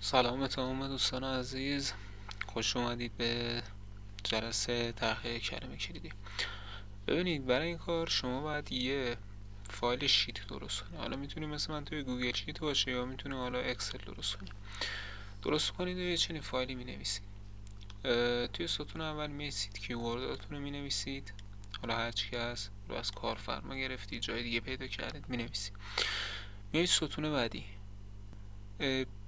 سلام تمام دوستان عزیز، خوش اومدید به جلسه تحقیق کلمه کلیدی. ببینید، برای این کار شما باید یه فایل شیت درست کنید. حالا میتونید مثل من توی گوگل شیت باشه یا میتونید حالا اکسل درست کنید و یه چنین فایلی مینویسید. توی ستون اول میسید کیورداتون رو مینویسید، حالا هر چی که هست رو از کارفرما گرفتی جای دیگه پیدا کردید مینویسید. میایید ستون بعدی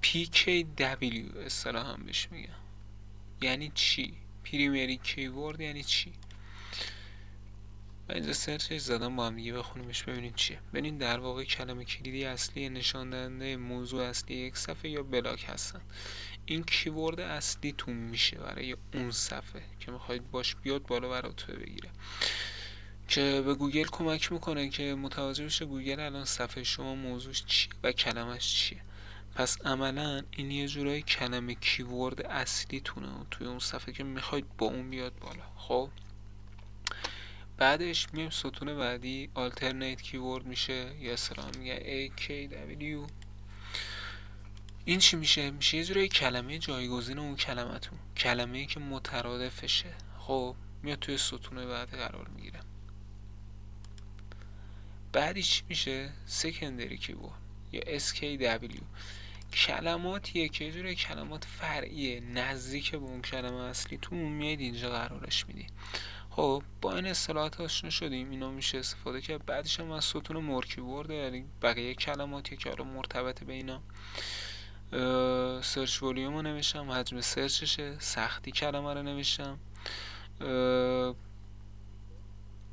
PKW اصطلاحا بهش میگن. یعنی چی؟ پریمری کیورد یعنی چی؟ من اینجا سرچش زدم، با هم دیگه بخونیمش ببینیم چیه. ببینید در واقع کلمه کلیدی اصلی نشان دهنده موضوع اصلی یک صفحه یا بلاک هستن. این کیورد اصلی تون میشه برای اون صفحه که میخواید باش بیاد بالا براتون بگیره، که به گوگل کمک میکنه که متوجه بشه گوگل الان صفحه شما موضوعش چیه و کلمش چیه. پس عملا این یه جورای کلمه کیورد اصلی تونه توی اون صفحه که میخواید با اون بیاد بالا. خب بعدش میایم ستون بعدی alternate keyword میشه، یا اصطلاحا میگه AKW. این چی میشه؟ میشه یه جورای کلمه جایگزین اون کلمتون، کلمه‌ای که مترادفشه. خب میاد توی ستون بعدی قرار میگیره. بعدی چی میشه؟ secondary keyword یا SKW. کلماتیه که یه جوری کلمات فرعیه نزدیک به اون کلمه اصلی تو میاد اینجا قرارش میدی. خب با این اصطلاحات آشنا شدیم، اینا میشه استفاده کرد. بعدش هم از ستون مور کیورد، یعنی بقیه کلماتی که حالا مرتبط به اینا. سرچ ولیوم رو نوشتم، حجم سرچشه، سختی کلمه رو نوشتم،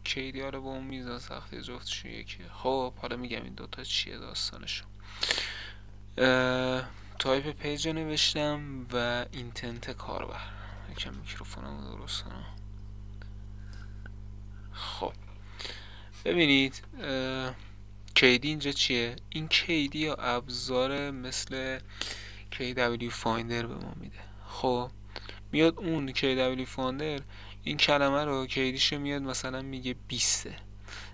KDR رو با اون میزان سختی جفتشون یکیه. خب حالا میگم این دوتا چیه داستانشون. تایپ پیج رو نوشتم و اینتنت کاربر. یکم میکروفونم رو درست کنم. خب ببینید کیدی اینجا چیه؟ این کیدی یا ابزار مثل KW فایندر به ما میده. خب میاد اون KW فایندر این کلمه رو کیدیشو میاد مثلا میگه 20،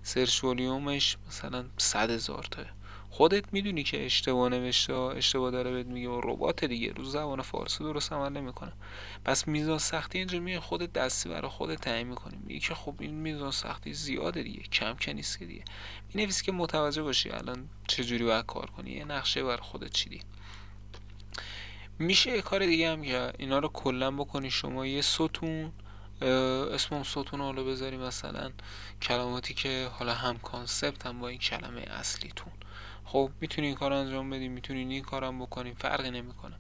سرچ ولیومش مثلا 100,000 تا. خودت میدونی که اشتباه نوشته، اشتباه داره بهت میگه، ربات دیگه رو زبان فارسی درست عمل نمیکنه. پس میزان سختی اینجا میگه خودت دستی برای خودت تعیین میکنی، میگه که خب این میزان سختی زیاده دیگه، کم که نیست که دیگه. مینویسی که متوجه باشی الان چجوری باید کار کنی، یه نقشه برای خودت چیدی. میشه یه کار دیگه هم که اینا رو کلا بکنی شما یه ستون، اسم اون ستون حالا بذاری مثلا کلماتی که حالا هم کانسپت هم با این کلمه اصلیتون. خب میتونی این کار انجام بدی، میتونین این کارم بکنین، فرقی نمیکنه.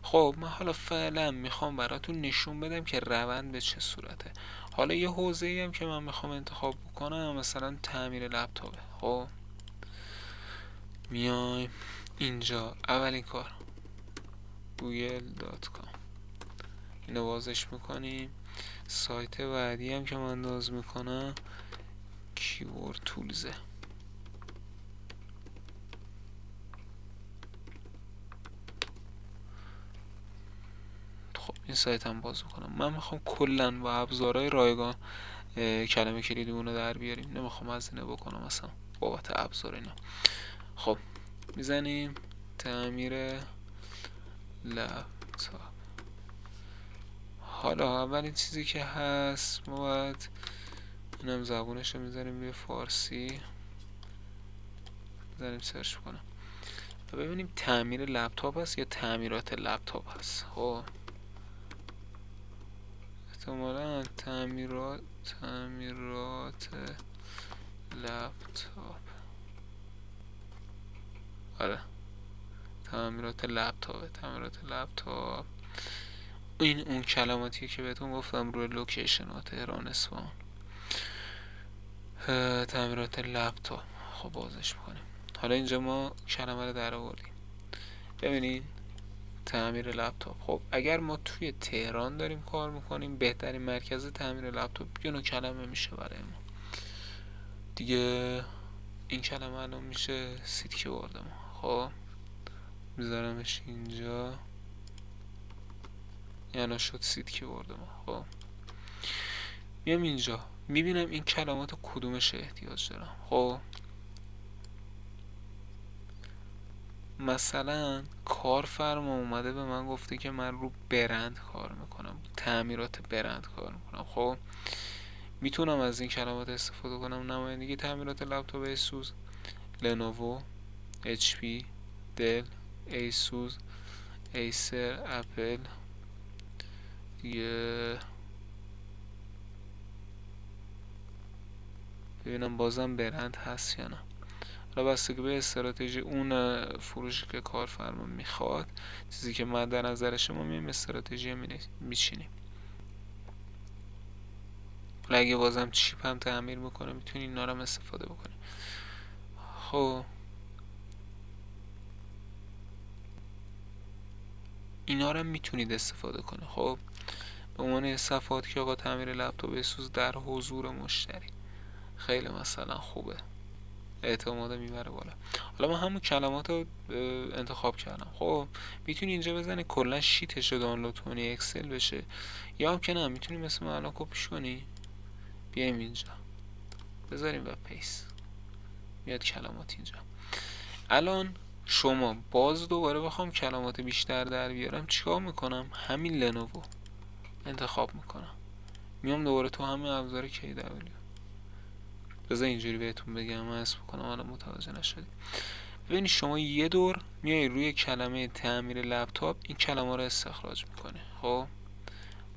خب من حالا فعلا میخوام براتون نشون بدم که روند به چه صورته. حالا یه حوزه‌ای هم که من میخوام انتخاب بکنم مثلا تعمیر لپتاپه. خب میایم اینجا، اولین کار google.com اینو بازش میکنیم. سایت بعدی هم که من انداز میکنم کیورد تولزه. خب این سایت هم باز میکنم. من میخوام کلا با ابزارهای رایگان کلمه کلیدمون رو در بیاریم، نمیخوام هزینه بکنم مثلا بابت ابزار اینا. خب میزنیم تعمیر لپتاپ. حالا اولین چیزی که هست ما باید اینم زبونش رو میذاریم به فارسی، میذاریم سرچ کنم و ببینیم تعمیر لپتاپ هست یا تعمیرات لپتاپ هست. خب احتمالا تعمیرات لپتاپ. آره تعمیرات لپتاپ. این اون کلماتیه که بهتون گفتم روی لوکیشن ها تهران اصفهان. تعمیرات لپتاپ. خب بازش میکنیم. حالا اینجا ما کلمه رو در آوردیم. ببینید تعمیر لپتاپ. خب اگر ما توی تهران داریم کار میکنیم، بهترین مرکز تعمیر لپتاپ یه کلمه میشه برای ما دیگه. این کلمه الان میشه سیت کیورد ما. خب میذارمش اینجا، یعنی شد سیت کیورد ما. خب میام اینجا میبینم این کلمات کدومش احتیاج دارم. خب مثلا کارفرما اومده به من گفته که من رو برند کار میکنم، تعمیرات برند کار میکنم. خب میتونم از این کلمات استفاده کنم. نمایندگی تعمیرات لپتاپ ایسوس، لنوو، اچ پی، دل، ایسوس، ایسر، اپل دیگه. ببینم بازم برند هست یا نه. حالا بستگی به استراتژی اون فروشی که کارفرما میخواد، چیزی که مد نظر ما میایم استراتژی میچینیم. حالا اگه بازم چیپ هم تعمیر میکنه میتونی اینا رو هم استفاده بکنی. خب اینا رو هم میتونید استفاده کنه. خب به عنوان صفحات که آقا تعمیر لپتاپ بسوز در حضور مشتری، خیلی مثلا خوبه، اعتماد میبره بالا. حالا من همون کلمات رو انتخاب کردم. خب میتونی اینجا بزنی کلا شیتش رو دانلود کنی اکسل بشه، یا هم که نه میتونی مثل من الان کپیش کنی بیایم اینجا بذاریم و پیس میاد کلمات اینجا. الان شما باز دوباره بخوام کلمات بیشتر در بیارم چیکار میکنم؟ همین لنوو انتخاب میکنم، میام دوباره تو همین ابزار KW. بذار اینجوری بهتون بگم اسم کنم الان متوجه نشدید. ببینید شما یه دور میای روی کلمه تعمیر لپتاپ این کلمه رو استخراج میکنه. خب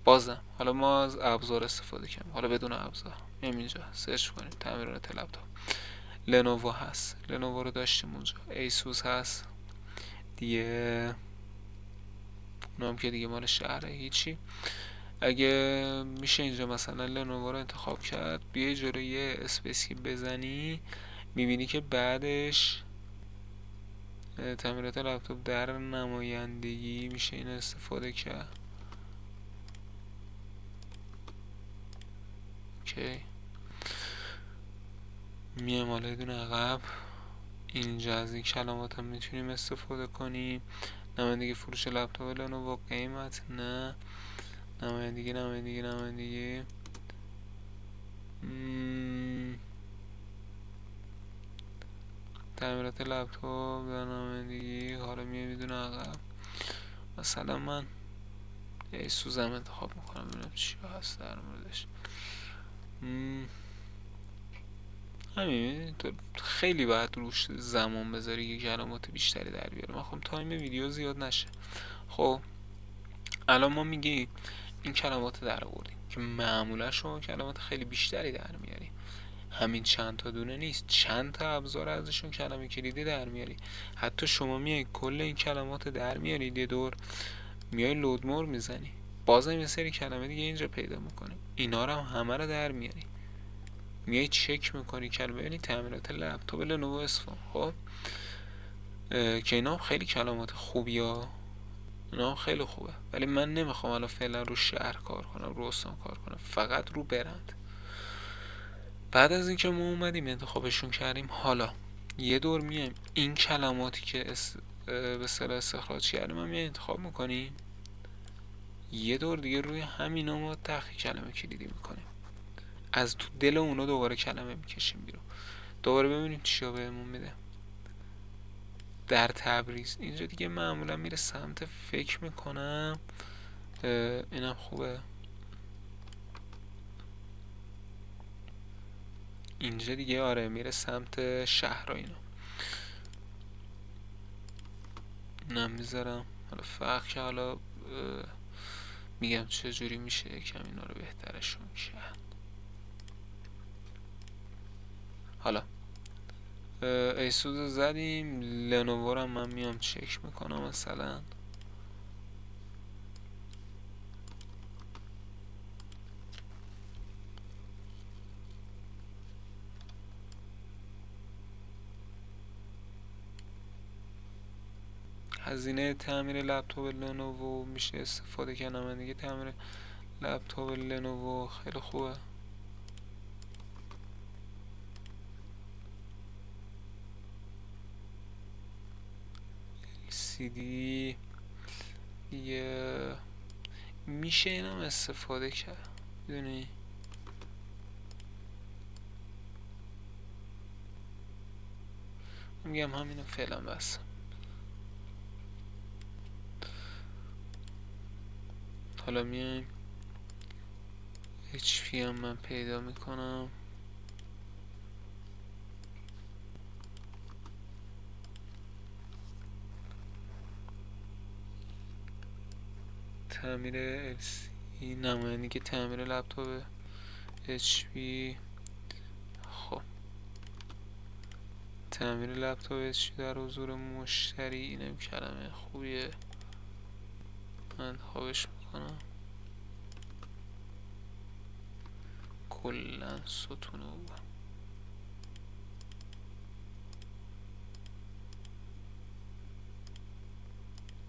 بازم حالا ما از ابزار استفاده کنیم، حالا بدون ابزار میایم اینجا سرچ کنیم تعمیرات لپتاپ. لنوو هست، لنوو رو داشتیم اونجا. ایسوس هست دیگه، اونم که دیگه مال شهره هیچی. اگه میشه اینجا مثلا لنوو رو انتخاب کرد، بیای جلوی یه اسپیسی بزنی میبینی که بعدش تعمیرات لپتاپ در نمایندگی میشه این استفاده کرد. اوکی میایم حالا یه دونه عقب، اینجا از این کلمات هم میتونیم استفاده کنیم. نمایندگی فروش لپتاپ لنوو قیمت نه، نمایندگی تعمیرات لپتاپ در نمایندگی. حالا میایم میدونه عقب، مثلا من ایسوزم انتخاب میکنم ببینم چی هست در موردش. همین تو خیلی باید روش زمان بذاری که کلمات بیشتری در بیاره. من خب تایم ویدیو زیاد نشه. خب الان ما میگیم این کلمات در آوردیم که معمولا شما کلمات خیلی بیشتری در میاری. همین چند تا دونه نیست، چند تا ابزار ازشون کلمه کلیدی در میاری. حتی شما میای کل این کلمات در میاری یه دور، میای لود مور میزنی بازم یه سری کلمه دیگه اینجا پیدا میکنی، اینا رو هم همه رو در میاری. میای چک میکنی کلمه، یعنی تعمیرات لپتاپ لنوو اصفهان. خب که اینا هم خیلی کلمات خوبی ها، اینا هم خیلی خوبه، ولی من نمیخوام الان فعلا رو شهر کار کنم، رو استان کار کنم، فقط رو برند. بعد از اینکه ما اومدیم انتخابشون کردیم، حالا یه دور میایم این کلماتی که به اصطلاح استخراج کردیم هم میایم انتخاب میکنیم، یه دور دیگه روی همینا ما تحقیق کلمه کلیدی میکنیم، از تو دل اونا دوباره کلمه میکشیم بیرون، دوباره ببینیم چیا بهمون میده. در تبریز اینجا دیگه معمولا میره سمت فکر میکنم اینم خوبه، اینجا دیگه آره میره سمت شهر و اینا. اینم میذارم حالا فرق که حالا میگم چجوری میشه یکم اینا رو بهترشون کرد. حالا ایسوس زدیم، لنوو رو من میام چک میکنم مثلا هزینه تعمیر لپتاپ لنوو میشه استفاده کنم. من دیگه تعمیر لپتاپ لنوو خیلی خوبه. LCD یه میشه اینم استفاده کرد میدونی. میگم همینو فعلا بس. حالا میایم HP هم من پیدا میکنم. تعمیر LC نماینده تعمیر لپتاپ HP. خب تعمیر لپتاپ HP در حضور مشتری، اینم کلمه خوبیه، من انتخابش میکنم. کلا ستون او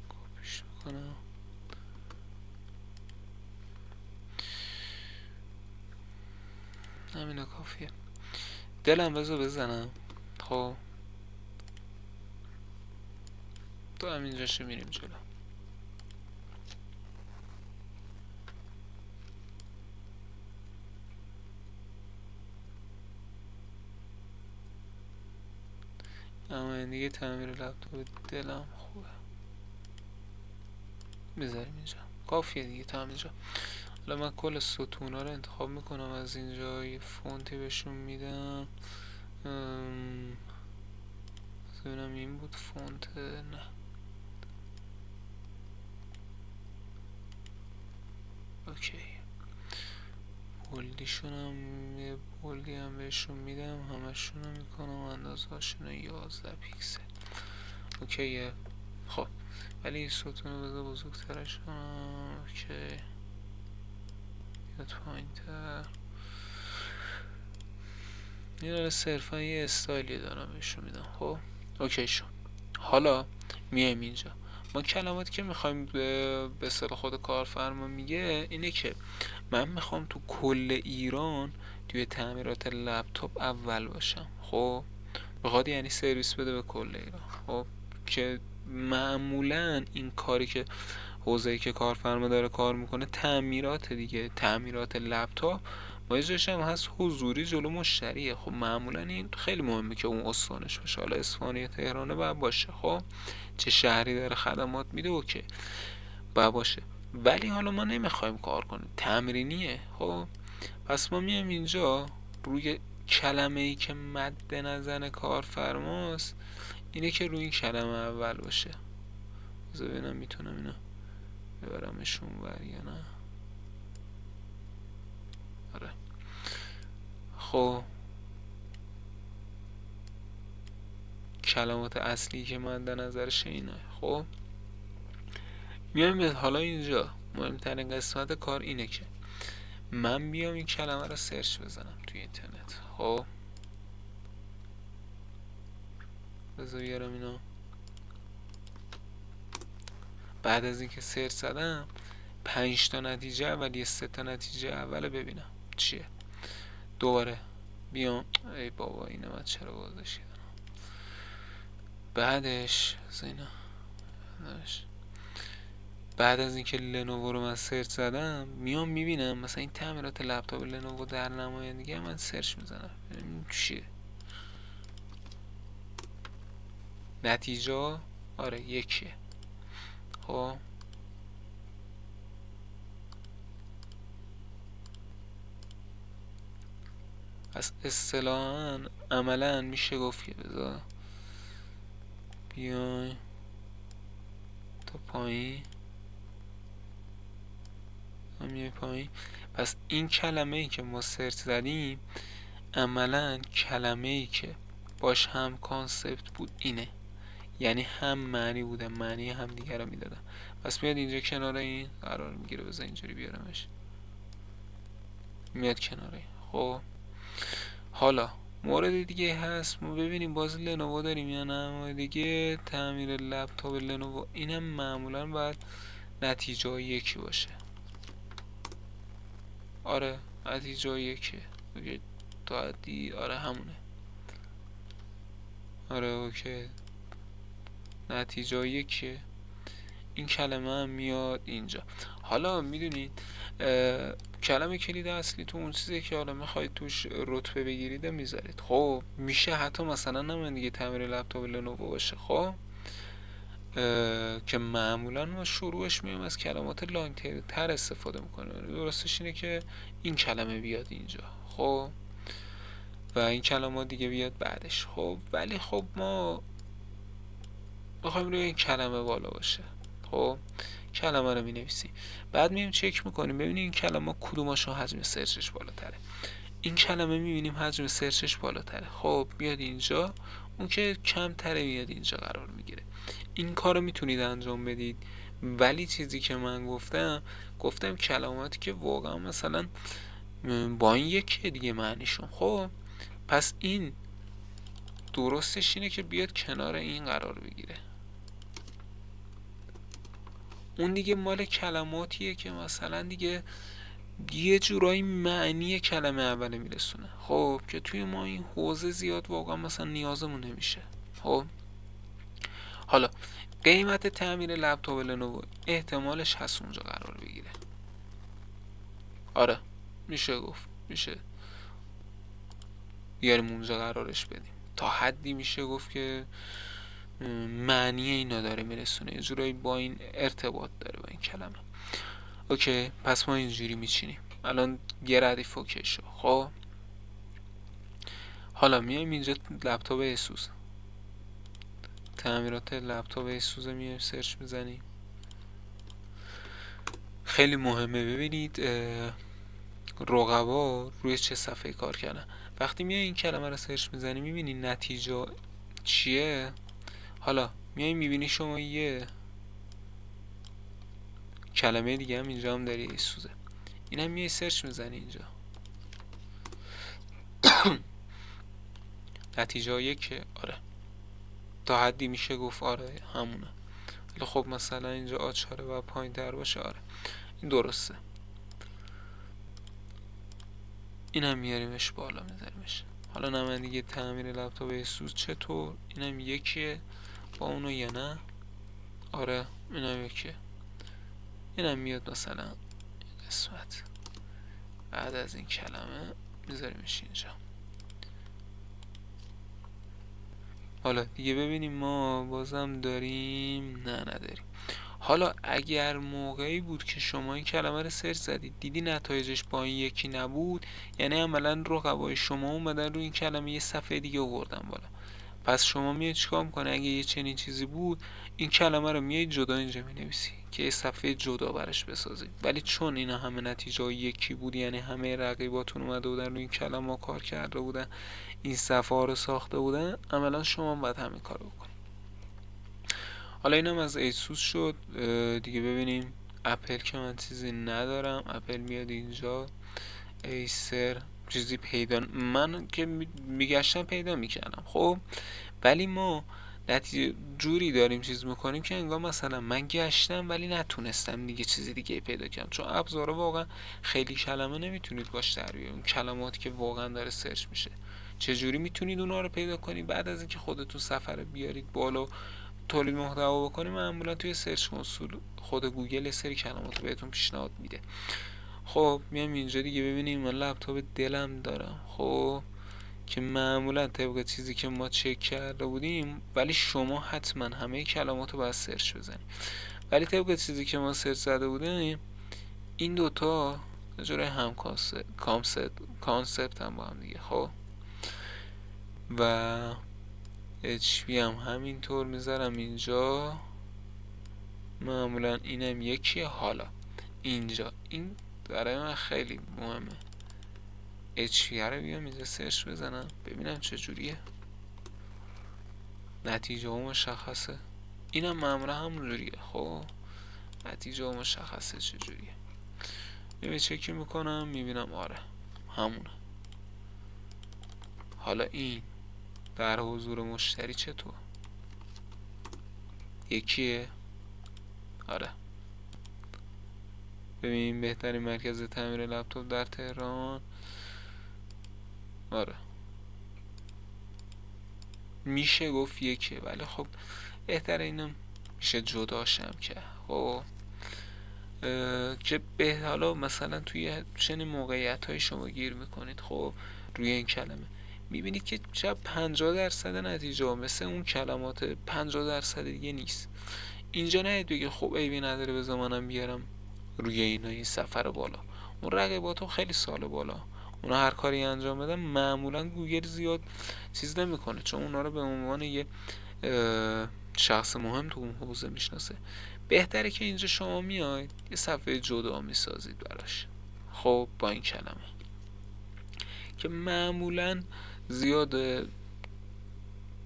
کپیش میکنم. همینه کافیه. دلم بذار بزنم. خب تو همینجاشو میریم جلو. اما دیگه تعمیر لپتاپ دلم خوبه، بذاریم اینجا کافیه دیگه تا اینجا. حالا من کل ستونا رو انتخاب میکنم، از اینجا یه فونتی بهشون میدم. ببینم این بود فونت، نه اوکی. بولدیشون هم یه بولدی هم بهشون میدم، همشون رو میکنم اندازه هاشون 11 پیکسل اوکیه. خب ولی این ستون رو بذار بزرگترش کنم. اوکی بیاد پایین تر. این رو صرفا یه استایلی دارم بهشون میدم. خب اوکی شد. حالا میایم اینجا، ما کلماتی که میخوایم به اصطلاح خود کارفرما میگه اینه که من میخوام تو کل ایران توی تعمیرات لپتاپ اول باشم. خب بخواد یعنی سرویس بده به کل ایران. خب که معمولا این کاری که حوزه‌ای که کارفرما داره کار میکنه تعمیرات دیگه، تعمیرات لپتاپ باعثش هم هست حضوری جلو مشتریه. خب معمولا این خیلی مهمه که اون استانش باشه، حالا اصفهان یا تهرانه باید باشه. خب چه شهری داره خدمات میده اوکی باید باشه، ولی حالا ما نمیخوایم کار کنیم تمرینیه. خب پس ما میایم اینجا روی کلمه ای که مد نظر کارفرماست اینه که روی این کلمه اول باشه. بذار ببینم میتونم اینا ببرمشون ور یا نه. آره خب کلمات اصلی که مد نظرش اینه. خب میایم حالا اینجا مهمترین قسمت کار اینه که من بیام این کلمه رو سرچ بزنم توی اینترنت. خب بذار بیارم اینا. بعد از اینکه سرچ زدم 5 تا نتیجه اول، یه 3 تا نتیجه اول ببینم چیه. دوباره بیام ای بابا اینو من چرا بازش کردم. بعدش زینا بعد از اینکه لنوو رو من سرچ زدم میام میبینم مثلا این تعمیرات لپتاپ لنوو در نمایندگی من سرچ میزنم ببینم چیه نتیجه. آره یکیه. خب پس اصطلاحاً عملا میشه گفت که بذار بیای تا پایین میای پایین. پس این کلمه ای که ما سرچ زدیم عملا کلمه ای که باش هم کانسپت بود اینه، یعنی هم معنی بوده، معنی هم دیگه رو میدادن. پس میاد اینجا کنار این قرار میگیره. بذار اینجوری بیارمش میاد کنار این. خب حالا مورد دیگه هست ما ببینیم باز لنوو داریم یا نه. دیگه تعمیر لپتاپ لنوو اینم معمولا باید نتیجه یکی باشه. آره نتیجه یکیه تا حدی. آره همونه. آره اوکی نتیجه یکیه. این کلمه هم میاد اینجا. حالا میدونید کلمه کلید اصلی تو اون چیزی که حالا میخواید توش رتبه بگیرید میذارید. خب میشه حتی مثلا نماینده دیگه تعمیر لپتاپ لنوو باشه. خب که معمولا ما شروعش میایم از کلمات لانگ تر استفاده میکنیم. درستش اینه که این کلمه بیاد اینجا، خب، و این کلمات دیگه بیاد بعدش. خب ولی خب ما بخوایم روی این کلمه بالا باشه، خب کلمه رو می نویسیم، بعد میایم چک میکنیم ببینیم این کلمه کدوماشون حجم سرچش بالاتره. این کلمه میبینیم حجم سرچش بالاتره، خب بیاد اینجا، اون که کمتره بیاد اینجا قرار میگیره. این کارو میتونید انجام بدید، ولی چیزی که من گفتم کلماتی که واقعا مثلا با این یکی دیگه معنیشون، خب پس این درستش اینه که بیاد کنار این قرار بگیره. اون دیگه مال کلماتیه که مثلا دیگه یه جورایی معنی کلمه اوله میرسونه، خب که توی ما این حوزه زیاد واقعا مثلا نیازمون نمیشه. خب حالا قیمت تعمیر لپتاپ لنوو احتمالش هست اونجا قرار بگیره. آره میشه گفت، میشه بیاریم اونجا قرارش بدیم. تا حدی میشه گفت که معنی اینا داره میرسونه، یه جورایی با این ارتباط داره با این کلمه. اوکی، پس ما اینجوری میچینیم. الان یه ردیف اوکی شو. خب حالا میایم اینجا لپتاپ اسوس، تعمیرات لپتاپ اسوس میایم سرچ میزنیم. خیلی مهمه ببینید رقبا روی چه صفحه کار کردن. وقتی میای این کلمه رو سرچ میزنی میبینی نتیجه چیه. حالا میای میبینی شما یه کلمه دیگه هم اینجا هم داری اسوسه، این هم میای سرچ میزنی اینجا نتیجه یکه. آره تا حدی میشه گفت آره همونه. ولی خب مثلا اینجا آچاره و پایین تر باشه. آره این درسته، این هم میاریمش بالا میذاریمش. حالا نمایندگی تعمیر لپتاپ اسوس چطور؟ اینم یکیه با اونو یا نه؟ آره اینم یکیه. اینم میاد مثلا قسمت بعد از این کلمه میذاریمش اینجا. حالا دیگه ببینیم ما بازم داریم نه نداریم. حالا اگر موقعی بود که شما این کلمه رو سرچ زدید دیدی نتایجش با این یکی نبود، یعنی عملا رقبای شما اومدن روی این کلمه یه صفحه دیگه آوردن بالا. پس شما میاد چیکار میکنه؟ اگه یه چنین چیزی بود این کلمه رو میاد جدا اینجا مینویسی که یه صفحه جدا برش بسازید. ولی چون اینا همه نتیجه یکی بود، یعنی همه رقیباتون اومده بودن روی این کلمه کار کرده بودن، این صفحه ها رو ساخته بودن، عملا شما باید همین کارو بکنید. حالا اینم از ایسوس شد. دیگه ببینیم اپل که من چیزی ندارم. اپل میاد اینجا، ایسر چیزی پیدا من که میگشتم پیدا میکردم. خب ولی ما نتیجه جوری داریم چیز میکنیم که انگار مثلا من گشتم ولی نتونستم دیگه چیزی دیگه پیدا کنم، چون ابزارا واقعا خیلی کلمه نمیتونید باش در بیارید. اون کلماتی که واقعا داره سرچ میشه چجوری میتونید اونا رو پیدا کنید؟ بعد از اینکه خودتون سفر بیارید بالا تولید محتوا بکنید، معمولا توی سرچ کنسول خود گوگل سری کلمات رو بهتون پیشنهاد میده. خب میام اینجا دیگه ببینیم من لپتاپ دلم دارم، خب که معمولا طبق چیزی که ما چک کرده بودیم، ولی شما حتما همه کلمات رو باید سرچ بزنید. ولی طبق چیزی که ما سرچ زده بودیم این دوتا جوره هم کانسپت هم با هم دیگه. خب و HP هم همینطور میذارم اینجا، معمولا اینم یکیه. حالا اینجا این برای من خیلی مهمه، HP رو بیام اینجا سرچ بزنم ببینم چجوریه، نتیجه ها مشخصه. اینم معمولا همونجوریه. خب نتیجه ها مشخصه چجوریه. یه چکی میکنم میبینم آره همونه. حالا این در حضور مشتری چطور؟ یکیه. آره ببین بهترین مرکز تعمیر لپتاپ در تهران. آره میشه گفت یکیه، ولی خب بهتره اینم میشه جداشم که خب که به حالا مثلا توی چنین موقعیت های شما گیر میکنید خب روی این کلمه میبینید که شاید 50% نتیجه مثل اون کلمات 50% دیگه نیست. اینجا نهید بگه خب عیبی نداره بذار منم بیارم روی اینا این سفر بالا. اون رقیباتون خیلی سال بالا، اونا هر کاری انجام بدن معمولا گوگل زیاد چیز نمیکنه، چون اونا رو به عنوان یه شخص مهم تو اون حوزه میشناسه. بهتره که اینجا شما میاید یه صفحه جدا میسازید براش، خب با این کلمه که معمولا زیاد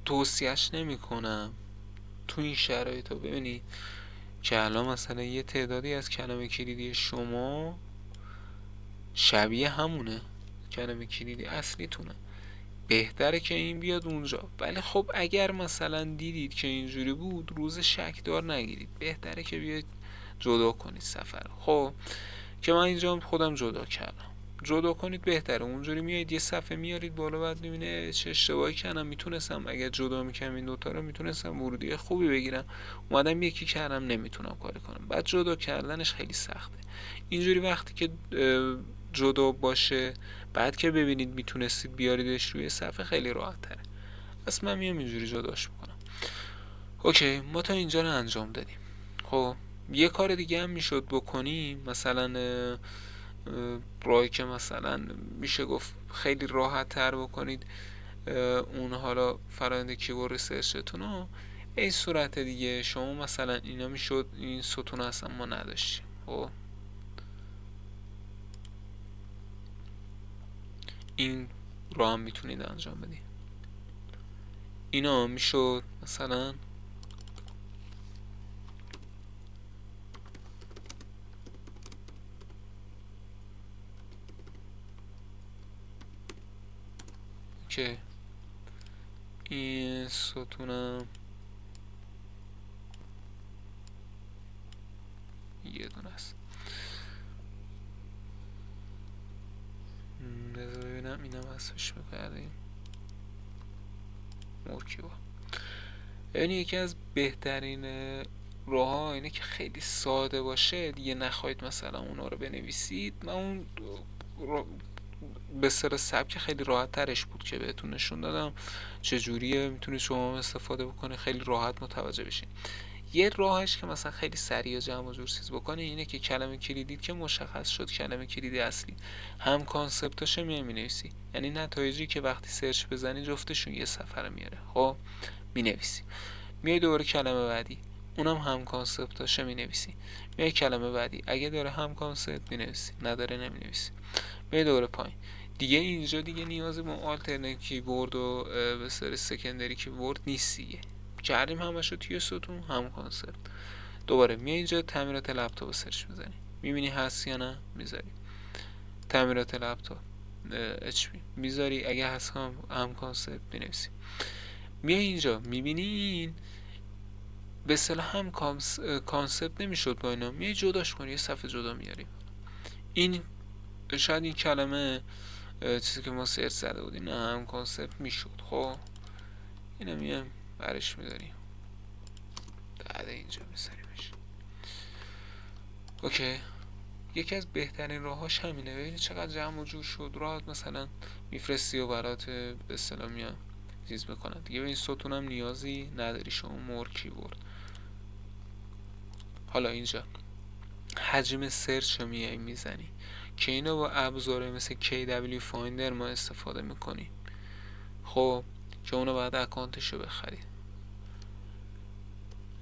توصیهش نمیکنم تو این شرایط. رو ببینید که الان مثلا یه تعدادی از کلمه کلیدی شما شبیه همونه کلمه کلیدی اصلیتونه، بهتره که این بیاد اونجا. ولی خب اگر مثلا دیدید که اینجوری بود، روز شک دار نگیرید، بهتره که بیاید جدا کنید سفر. خب که من اینجا خودم جدا کردم، جدا کنید بهتره. اونجوری میایید یه صفحه میارید بالا، بعد میبینه چه اشتباهی کردم، میتونستم اگر جدا میکنم این دوتا رو میتونستم ورودی خوبی بگیرم، اومدم یکی کردم نمیتونم کاری کنم. بعد جدا کردنش خیلی سخته. اینجوری وقتی که جدا باشه، بعد که ببینید میتونستید بیاریدش روی صفحه، خیلی راحت تره. پس من میام اینجوری جداش میکنم. اوکی، ما تا اینجا رو انجام دادیم. خب یه کار دیگه هم میشد بکنیم، مثلا راهی که مثلا میشه گفت خیلی راحت تر بکنید اون حالا فرآیند کیورد سرچتون رو. این صورت دیگه شما مثلا اینا میشد این ستون اصلا ما نداشتیم. خب این راه هم میتونید انجام بدید. اینا میشد مثلا که این ستونم یه دونه است. بذار ببینم اینم حذفش میکردیم. مورکیوا یعنی یکی از بهترین راه ها اینه که خیلی ساده باشه دیگه، نخواهید مثلا اونا رو بنویسید. من اون به سر سبک خیلی راحت ترش بود که بهتون نشون دادم چجوریه میتونید شما استفاده بکنه، خیلی راحت متوجه بشین. یه راهش که مثلا خیلی سریع جمع و جور چیز بکنه اینه که کلمه کلیدی که مشخص شد کلمه کلیدی اصلی، هم کانسپتاشو می‌نویسی، یعنی نتایجی که وقتی سرچ بزنی جفتشون یه صفحه میاره. خب می‌نویسی، میای دوباره کلمه بعدی، اونم هم کانسپتاشو می‌نویسی، میای کلمه بعدی، اگه داره هم کانسپت می‌نویسی، نداره نمی‌نویسی، میای دوباره پایین. دیگه اینجا دیگه نیازی به آلترنت کیبورد و به سر سکندری کیبورد نیست دیگه، کردیم همشو توی ستون هم کانسپت. دوباره میای اینجا تعمیرات لپتاپ سرچ میزنی، میبینی هست یا نه، میذاری تعمیرات لپتاپ اچ پی میذاری، اگه هست هم کانسپت مینویسی. میای اینجا میبینی این به اصطلاح هم کانسپت نمیشد با اینا، میای جداش کنی، یه صفحه جدا میاریم. این شاید این کلمه چیزی که ما سرچ زده بودیم نه هم کانسپت میشد. خب اینو میام برش میداریم، بعد اینجا میذاریمش. اوکی، یکی از بهترین راهاش همینه. ببینید چقدر جمع و جور شد، راحت مثلا میفرستی و برات به اصطلاح میان چیز میکنن دیگه. به این ستون هم نیازی نداری شما مور کیبورد. حالا اینجا حجم سرچ رو میای میزنی که اینو با ابزاره مثل KW فایندر ما استفاده میکنیم. خب که اونو بعد اکانتشو بخرید،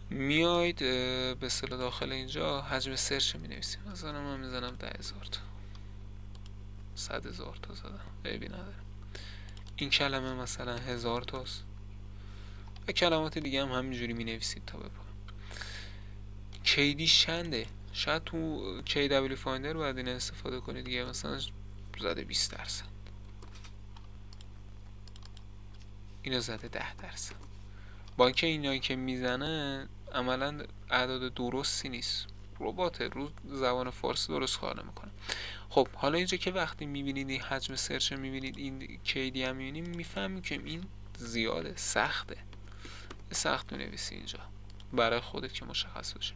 میاید به اصطلاح داخل اینجا حجم سرچ رو مینویسیم. مثلا من میزنم 10,000 تا، 100,000 تا زدم، عیبی نداره. این کلمه مثلا 1000 تاست و کلمات دیگه هم همینجوری می نویسید تا بپا. کیدی شنده، شاید تو KW فایندر باید این استفاده کنید دیگه، مثلا زده 20%، اینو زده 10%. با اینکه اینایی که میزنه عملا اعداد درستی نیست، ربات رو زبان فارسی درست کار نمیکنه. خب حالا اینجا که وقتی میبینید این حجم سرچ میبینید این کیدی هم میبینید، میفهمید که این زیاده، سخته، سخت می‌نویسی اینجا برای خودت که مشخص باشه.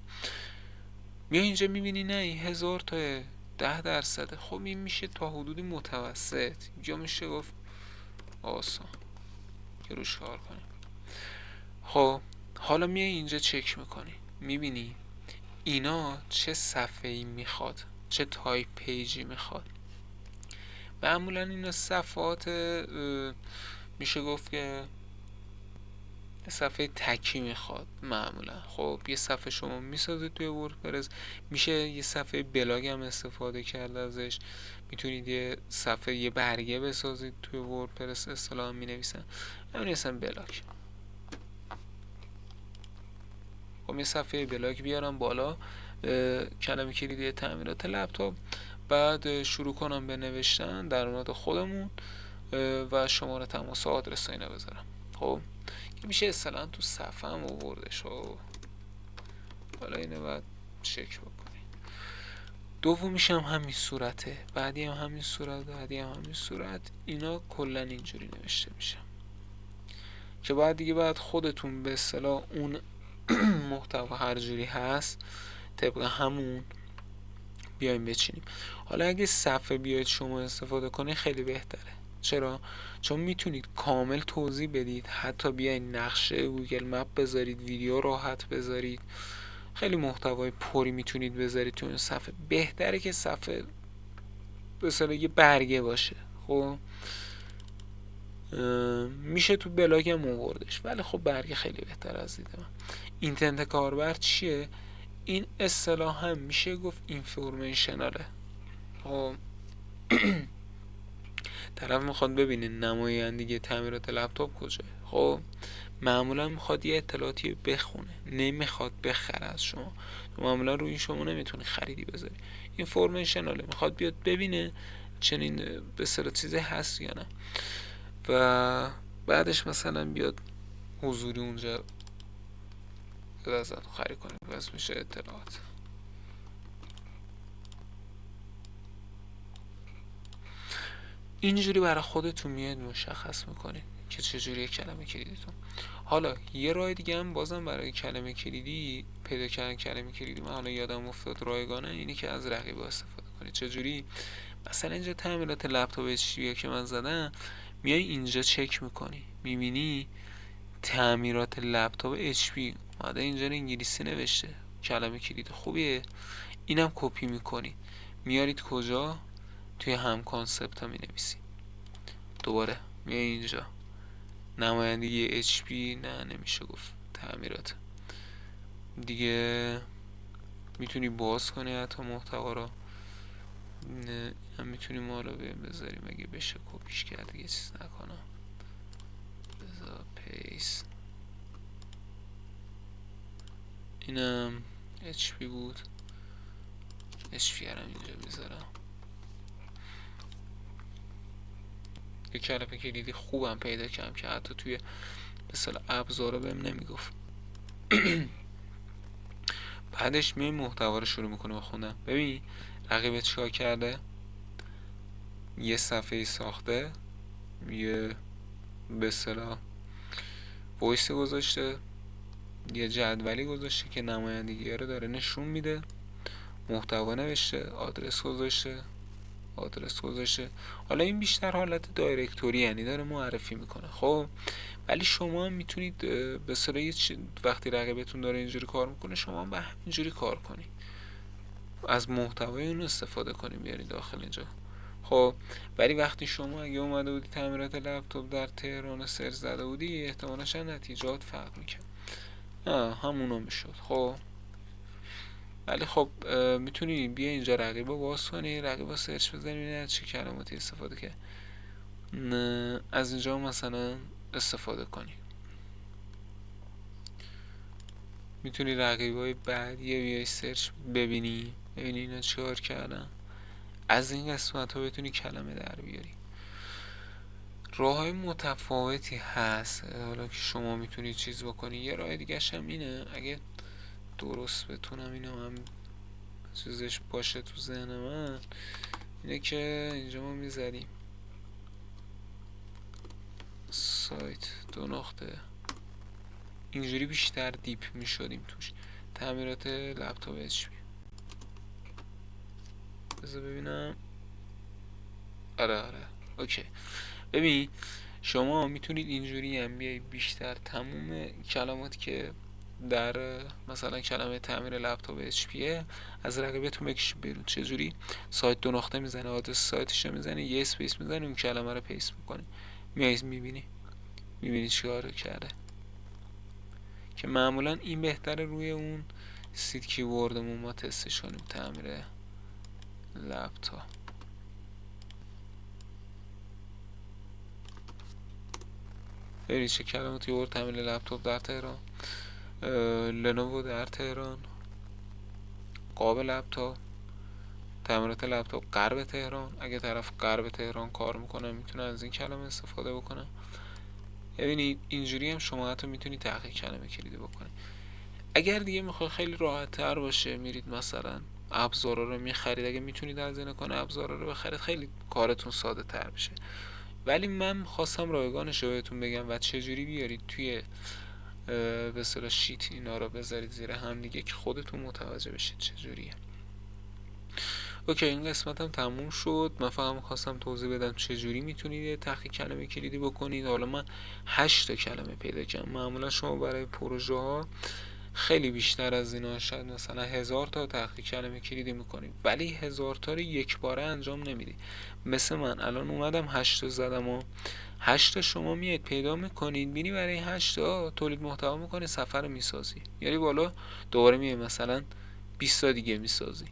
میای اینجا میبینی نه این 1000 تا 10%. خب این میشه تا حدودی متوسط، یا میشه گفت آسان که روش کار کنیم. خب حالا میای اینجا چک میکنی، میبینی اینا چه صفحه‌ای میخواد، چه تایپ پیجی میخواد. معمولا اینا صفحات میشه گفت که صفحه تکی میخواد معمولا. خب یه صفحه شما میسازید توی وردپرس، میشه یه صفحه بلاگ هم استفاده کرد ازش. میتونید یه صفحه یه برگه بسازید توی وردپرس، اصطلاحا مینویسن همین اصلا بلاگ. خب یه صفحه بلاگ بیارم بالا، کلمه کلیدی تعمیرات لپتاپ، بعد شروع کنم به نوشتن در مورد خودمون و شماره تماس و آدرس اینا بذارم. خب که میشه اصلا تو صفحه هم آوردش. حالا اینو باید چک بکنی. دومیش هم همین صورته، بعدی هم همین صورت، بعدی هم همین صورت. اینا کلا اینجوری نوشته میشه که بعد دیگه بعد خودتون به اصطلاح اون محتوا هر جوری هست طبق همون بیایم بچینیم. حالا اگه صفحه بیاید شما استفاده کنید خیلی بهتره. چرا؟ چون میتونید کامل توضیح بدید، حتی بیاین نقشه گوگل مپ بذارید، ویدیو راحت بذارید، خیلی محتوای پری میتونید بذارید تو این صفحه. بهتره که صفحه به اصطلاح یه برگه باشه. خب میشه تو بلاگ هم آوردش، ولی خب برگه خیلی بهتر از دید من. اینتنت کاربر چیه؟ این اصطلاح هم میشه گفت اینفورمیشناله. خب طرف میخواد ببینه نمایندگی تعمیرات لپتاپ کجاست. خب معمولا میخواد یه اطلاعاتی بخونه، نمیخواد بخره از شما. معمولا روی شما نمیتونه خریدی بذاری. اینفورمیشناله، میخواد بیاد ببینه چنین به اصطلاح چیزی هست یا نه، و بعدش مثلا بیاد حضوری اونجا ازت خرید کنه. بس میشه اطلاعات. اینجوری برای خودتون میاد مشخص میکنید که چجوری کلمه کلیدیتون. حالا یه راه دیگه هم بازم برای کلمه کلیدی پیدا کردن کلمه کلیدی، من حالا یادم افتاد رایگانه، اینی که از رقیب استفاده کنید. چجوری؟ مثلا اینجا تعمیرات لپتاپ HP که من زدم، میای اینجا چک میکنی، میبینی تعمیرات لپتاپ HP اومده اینجا انگلیسی نوشته، کلمه کلید خوبیه. اینم کپی میکنی میارید کجا؟ توی هم کانسپت ها مینویسی. دوباره میای اینجا نمایندگی HP، نه نمیشه گفت تعمیرات دیگه، میتونی باز کنی حتی محتوا رو. نه هم میتونیم ما رو بذاریم اگه بشه کپیش کرد یه چیز نکنم. بذار پیس، اینم HP بود، HP هم اینجا بذارم. یه کلمه کلیدی خوبم پیدا کردم که حتی توی مثلا ابزارا بهم نمیگفت. بعدش می محتوا رو شروع میکنه با خوندن. ببین رقیبت چیکار کرده؟ یه صفحه ساخته، یه به اصطلاح وایس گذاشته، یه جدولی گذاشته که نمایندگی رو داره نشون میده، محتوا نوشته، آدرس گذاشته. حالا این بیشتر حالت دایرکتوری، یعنی داره معرفی میکنه. خب ولی شما میتونید به اصطلاح وقتی رقیبتون داره اینجوری کار میکنه شما به همینجوری کار کنی، از محتوای اون استفاده کنی بیاری داخل اینجا. خب ولی وقتی شما اگه اومده بودی تعمیرات لپتاپ در تهران سرچ زده بودی، احتمالاً نتیجات فرق میکرد. نه همونو میشد. خب ولی خب میتونی بیا اینجا رقیب رو باز کنی، رقیب رو سرچ بزنی ببینی از چه کلماتی استفاده که از اینجا مثلا استفاده کنی. میتونی رقیبای بعدی بیای سرچ ببینی اینا چیکار کردن، از این قسمت ها بتونی کلمه در بیاری. راه های متفاوتی هست حالا که شما میتونی چیز بکنی. یه راه دیگه هم اینه، اگه درست بتونم اینو هم چیزش باشه تو ذهن من، اینه که اینجا ما میذاریم سایت 2 اینجوری بیشتر دیپ میشدیم توش. تعمیرات لپتاپ HP، بذار ببینم. آره اوکی. ببین شما میتونید اینجوری هم بیای بیشتر تموم کلماتی که در مثلا کلمه تعمیر لپتاپ اچ پیه از رقیبتون بکشید بیرون. چجوری؟ سایت دو نقطه میزنه، آدرس سایتش رو میزنه، یه اسپیس میزنه، اون کلمه رو پیست میکنه، میایید میبینی چیکار کرده. که معمولا این بهتره روی اون سید کیوردمون ما تستش کنیم. تعمیر لپتاپ، ببینید چه کلماتی ورد. تعمیر لپتاپ در تهران، لنوو در تهران، قاب لپتاپ، تعمیرات لپتاپ غرب تهران. اگه طرف غرب تهران کار میکنه میتونه از این کلمه استفاده بکنه. ببینید اینجوری هم شما حتی میتونید تحقیق کلمه کلیدی بکنید. اگر دیگه میخواد خیلی راحت تر باشه، میرید مثلا ابزارا رو میخرید. اگه میتونید هزینه کنه ابزارا رو بخرید، خیلی کارتون ساده تر بشه. ولی من خواستم رایگانش رو بهتون بگم و چجوری بیارید توی به اصطلاح شیت اینا رو بذارید زیر هم دیگه که خودتون متوجه بشید چجوریه. اوکی، این قسمت هم تموم شد. من فقط خواستم توضیح بدم چجوری میتونید تحقیق کلمه کلیدی بکنید. حالا من 8 تا کلمه پیدا کردم. معمولا شما برای پروژه ها خیلی بیشتر از اینا، شاید مثلا 1000 تا تحقیق کلمه کلیدی میکنید، ولی 1000 تا رو یک باره انجام نمیدید. مثل من الان اومدم 8 تا زدم و 8 تا شما میاد پیدا میکنید، میری برای 8 تا تولید محتوا میکنی، سفر میسازی، یعنی بالا دوباره میای مثلا 20 تا دیگه میسازی،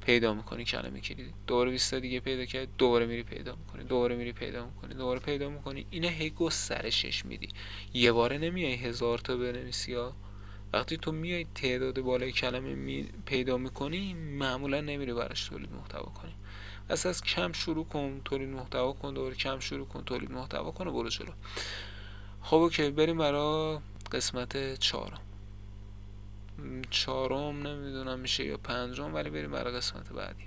پیدا میکنی کلمه کلیدی، دوباره 20 تا دیگه پیدا کرد، دوباره میری پیدا میکنی، دوباره میری پیدا میکنی، دوباره پیدا میکنی. اینو هی گسترشش میدی. یه باره نمیای 1000 تا بنویسی ها. وقتی تو میای تعداد بالای کلمه پیدا میکنی، معمولا نمیری براش تولید محتوا کنی. از کم شروع کن، تولید محتوا کن، دوباره کم شروع کن، تولید محتوا کن و برو جلو. خب اوکی، بریم برای قسمت چهارم. نمیدونم میشه یا پنجم، ولی بریم برای قسمت بعدی.